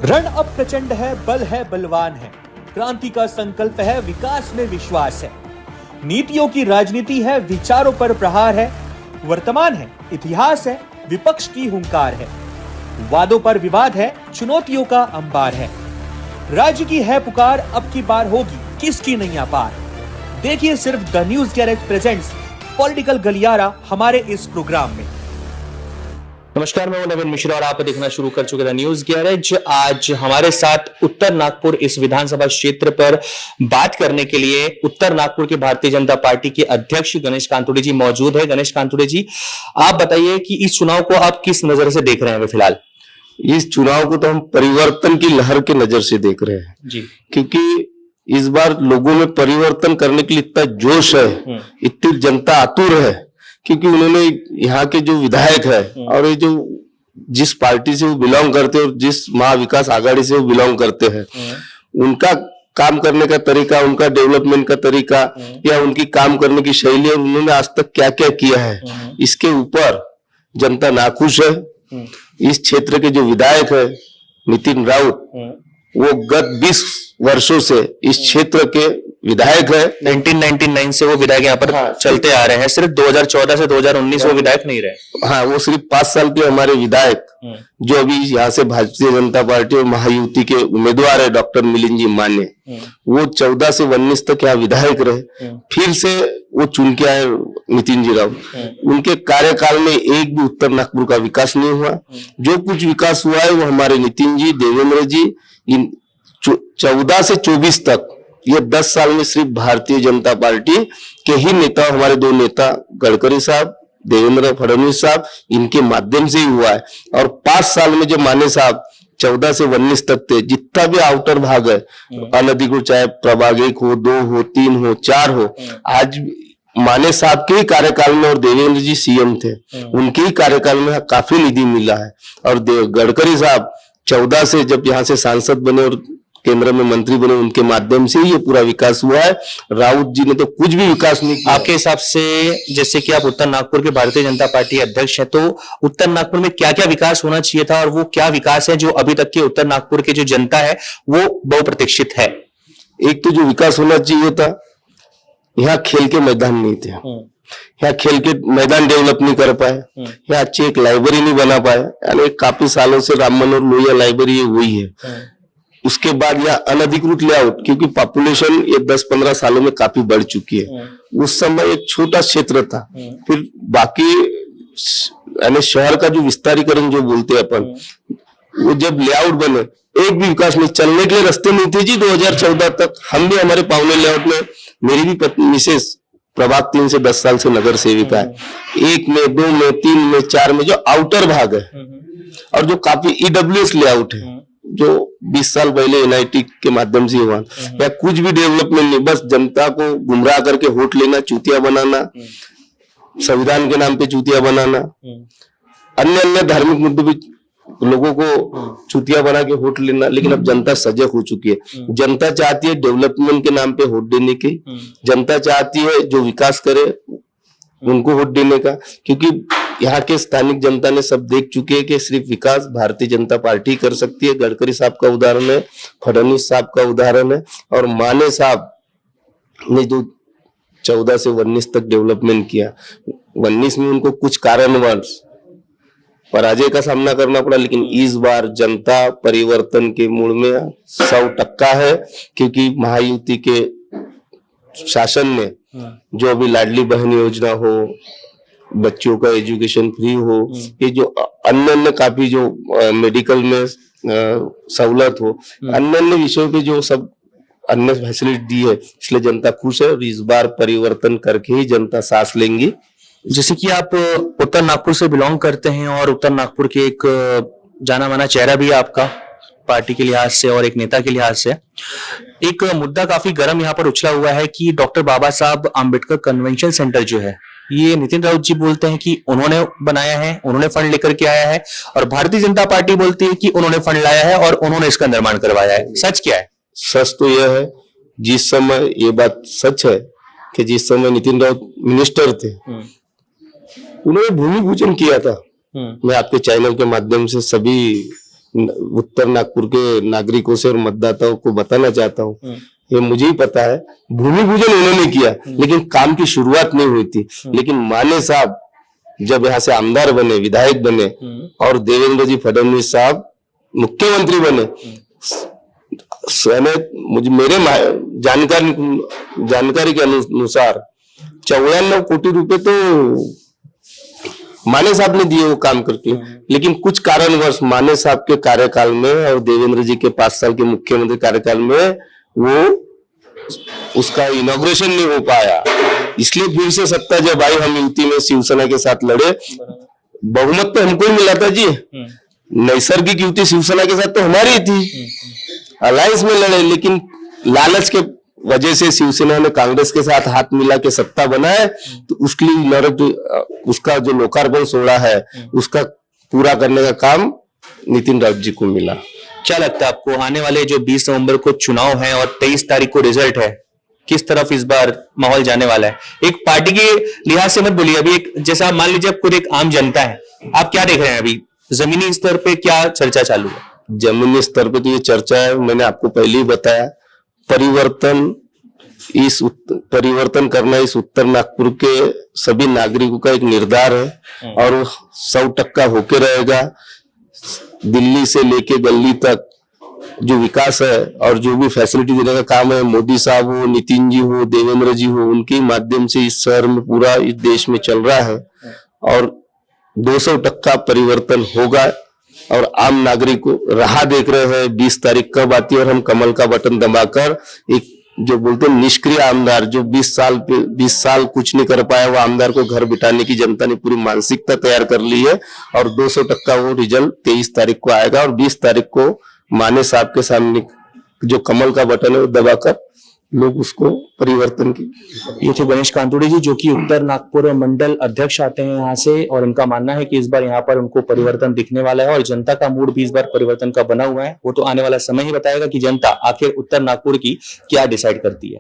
रण अब प्रचंड है, बल है, बलवान है। क्रांति का संकल्प है, विकास में विश्वास है। नीतियों की राजनीति है, विचारों पर प्रहार है। वर्तमान है, इतिहास है, विपक्ष की हुंकार है। वादों पर विवाद है, चुनौतियों का अंबार है। राज्य की है पुकार, अब की बार होगी किसकी नैया पार। देखिए सिर्फ the news garage presents political गलियारा हमारे इस प्रोग्राम में। नमस्कार, मैं नवीन मिश्रा और आप देखना शुरू कर चुके थे न्यूज गैरेज। आज हमारे साथ उत्तर नागपुर इस विधानसभा क्षेत्र पर बात करने के लिए उत्तर नागपुर के भारतीय जनता पार्टी के अध्यक्ष गणेश कांतुड़े जी मौजूद है। गणेश कांतुड़े जी, आप बताइए कि इस चुनाव को आप किस नजर से देख रहे हैं फिलहाल? इस चुनाव को तो हम परिवर्तन की लहर के नजर से देख रहे हैं जी, क्योंकि इस बार लोगों में परिवर्तन करने के लिए इतना जोश है, इतनी जनता आतुर है, क्योंकि उन्होंने यहाँ के जो विधायक है और ये जो जिस पार्टी से वो बिलोंग करते हैं और जिस महाविकास आघाड़ी से वो बिलोंग करते हैं, उनका काम करने का तरीका, उनका डेवलपमेंट का तरीका या उनकी काम करने की शैली और उन्होंने आज तक क्या क्या किया है, इसके ऊपर जनता नाखुश है। इस क्षेत्र के जो विधायक है नितिन राउत, वो गत 20 वर्षों से इस क्षेत्र के विधायक है। 1999 से वो विधायक यहाँ पर चलते आ रहे हैं। सिर्फ 2014 से 2019 वो विधायक नहीं रहे। हाँ, वो सिर्फ 5 साल के हमारे विधायक जो अभी यहाँ से भारतीय जनता पार्टी और महायुति के उम्मीदवार है डॉक्टर मिलिंद जी माने, वो 14 से 19 तक यहाँ विधायक रहे। फिर से वो चुन के आए नितिन जी राउत। उनके कार्यकाल में एक भी उत्तर नागपुर का विकास नहीं हुआ। जो कुछ विकास हुआ है वो हमारे नितिन जी, देवेंद्र जी, इन 14 से 24 तक ये 10 साल में सिर्फ भारतीय जनता पार्टी के ही नेता, हमारे 2 नेता गडकरी साहब, देवेंद्र फडणवीस साहब, इनके माध्यम से ही हुआ है। और 5 साल में जो माने साहब 14 से 19 तक थे, जितना भी आउटर भाग है अनधिकृत, चाहे प्रभाग 1 हो, 2 हो, 3 हो, 4 हो, आज माने साहब के ही कार्यकाल में और देवेंद्र जी सीएम थे, उनके ही कार्यकाल में काफी निधि मिला है। और गडकरी साहब 14 से जब यहाँ से सांसद बने और केंद्र में मंत्री बने, उनके माध्यम से ये पूरा विकास हुआ है। राउत जी ने तो कुछ भी विकास नहीं किया। आपके हिसाब से, जैसे कि आप उत्तर नागपुर के भारतीय जनता पार्टी अध्यक्ष हैं, तो उत्तर नागपुर में क्या क्या विकास होना चाहिए था और वो क्या विकास है जो अभी तक के उत्तर नागपुर की जो जनता है वो बहुप्रतीक्षित है? एक तो जो विकास होना चाहिए था, यहाँ खेल के मैदान नहीं थे, यहाँ खेल के मैदान डेवलप नहीं कर पाए, यहाँ अच्छी एक लाइब्रेरी नहीं बना पाए। यानी काफी सालों से राम मनोहर लोहिया लाइब्रेरी हुई है। उसके बाद यह अनधिकृत लेआउट, क्योंकि पॉपुलेशन ये 10-15 सालों में काफी बढ़ चुकी है। उस समय एक छोटा क्षेत्र था, फिर बाकी यानी शहर का जो विस्तारीकरण जो बोलते हैं अपन, वो जब लेआउट बने एक भी विकास नहीं, चलने के लिए रास्ते नहीं थे जी। 2014 तक हम भी हमारे पावने लेआउट में, मेरी भी पत्नी मिसेस प्रभाग 3 से 10 साल से नगर सेविका है। 1 में, 2 में, 3 में, 4 में जो आउटर भाग है और जो काफी ईडब्ल्यूएस लेआउट है जो 20 साल पहले एनआईटी के माध्यम से हुआ, या कुछ भी डेवलपमेंट नहीं, बस जनता को गुमराह करके वोट लेना, चूतिया बनाना, संविधान के नाम पे चूतिया बनाना, अन्य धार्मिक मुद्दों पे लोगों को चूतिया बना के वोट लेना। लेकिन अब जनता सजग हो चुकी है। जनता चाहती है डेवलपमेंट के नाम पे वोट देने की, जनता चाहती है जो विकास करे उनको वोट देने का, क्योंकि यहाँ के स्थानिक जनता ने सब देख चुके हैं कि सिर्फ विकास भारतीय जनता पार्टी कर सकती है। गडकरी साहब का उदाहरण है, फडणवीस साहब का उदाहरण है, और माने साहब ने जो 14 से 19 तक डेवलपमेंट किया, 19 में उनको कुछ कारणवश पराजय का सामना करना पड़ा। लेकिन इस बार जनता परिवर्तन के मूड में 100% है, क्योंकि महायुति के शासन में जो अभी लाडली बहन योजना हो, बच्चों का एजुकेशन फ्री हो, ये जो अन्य काफी जो मेडिकल में सहूलत हो, अन्य विषयों पे जो सब अन्य फैसिलिटी दी है, इसलिए जनता खुश है। और इस बार परिवर्तन करके ही जनता सांस लेंगी। जैसे कि आप उत्तर नागपुर से बिलोंग करते हैं और उत्तर नागपुर के एक जाना माना चेहरा भी है आपका पार्टी के लिहाज से और एक नेता के लिहाज से, एक मुद्दा काफी गर्म यहाँ पर उछला हुआ है कि डॉक्टर बाबा साहब आम्बेडकर कन्वेंशन सेंटर जो है, ये नितिन राउत जी बोलते हैं कि उन्होंने बनाया है, उन्होंने फंड लेकर के आया है, और भारतीय जनता पार्टी बोलती है कि उन्होंने फंड लाया है और उन्होंने इसका निर्माण करवाया है। सच क्या है? सच तो यह है, जिस समय ये बात सच है कि जिस समय नितिन राउत मिनिस्टर थे, उन्होंने भूमि पूजन किया था। मैं आपके चैनल के माध्यम से सभी उत्तर नागपुर के नागरिकों से और मतदाताओं को बताना चाहता हूँ। ये मुझे ही पता है, भूमि पूजन उन्होंने किया लेकिन काम की शुरुआत नहीं हुई थी। लेकिन माने साहब जब यहाँ से आमदार बने, विधायक बने और देवेंद्र जी फडणवीस साहब मुख्यमंत्री बने, मुझे मेरे जानकारी के अनुसार 94 कोटी रुपए तो माने साहब ने दिए वो काम करके। लेकिन कुछ कारणवश माने साहब के कार्यकाल में और देवेंद्र जी के 5 साल के मुख्यमंत्री कार्यकाल में वो उसका इनॉग्रेशन नहीं हो पाया। इसलिए फिर से सत्ता जब आई, हम युति में शिवसेना के साथ लड़े, बहुमत तो हमको ही मिला था जी। नैसर्गिक युति शिवसेना के साथ तो हमारी थी, अलायंस में लड़े, लेकिन लालच के वजह से शिवसेना ने कांग्रेस के साथ हाथ मिला के सत्ता बनाए, तो उसके लिए उसका जो लोकार्पण सोड़ा है उसका पूरा करने का काम नितिन राउत जी को मिला। क्या लगता है आपको आने वाले जो 20 नवंबर को चुनाव है और 23 तारीख को रिजल्ट है, किस तरफ इस बार माहौल जाने वाला है? एक पार्टी के लिहाज से मत बोलिए, अभी एक जैसा आप मान लीजिए आप खुद एक आम जनता है, आप क्या देख रहे हैं अभी जमीनी स्तर पे क्या चर्चा चालू है? जमीनी स्तर पे तो ये चर्चा है, मैंने आपको पहले ही बताया, परिवर्तन करना इस उत्तर नागपुर के सभी नागरिकों का एक निर्धार है और 100% होके रहेगा। दिल्ली से लेके गली तक जो विकास है और जो भी फैसिलिटी देने का काम है, मोदी साहब हो, नितिन जी हो, देवेंद्र जी हो, उनके माध्यम से इस शहर में पूरा इस देश में चल रहा है और 200% परिवर्तन होगा। और आम नागरिक को राह देख रहे हैं 20 तारीख कब आती है और हम कमल का बटन दबाकर एक जो बोलते हैं निष्क्रिय आमदार, जो 20 साल कुछ नहीं कर पाया, वो आमदार को घर बिठाने की जनता ने पूरी मानसिकता तैयार कर ली है और 200% वो रिजल्ट 23 तारीख को आएगा और 20 तारीख को माने साहब के सामने जो कमल का बटन है वो दबाकर लोग उसको परिवर्तन की। ये थे गणेश कांतोड़े जी, जो कि उत्तर नागपुर मंडल अध्यक्ष आते हैं यहाँ से, और इनका मानना है कि इस बार यहाँ पर उनको परिवर्तन दिखने वाला है और जनता का मूड भी इस बार परिवर्तन का बना हुआ है। वो तो आने वाला समय ही बताएगा कि जनता आखिर उत्तर नागपुर की क्या डिसाइड करती है।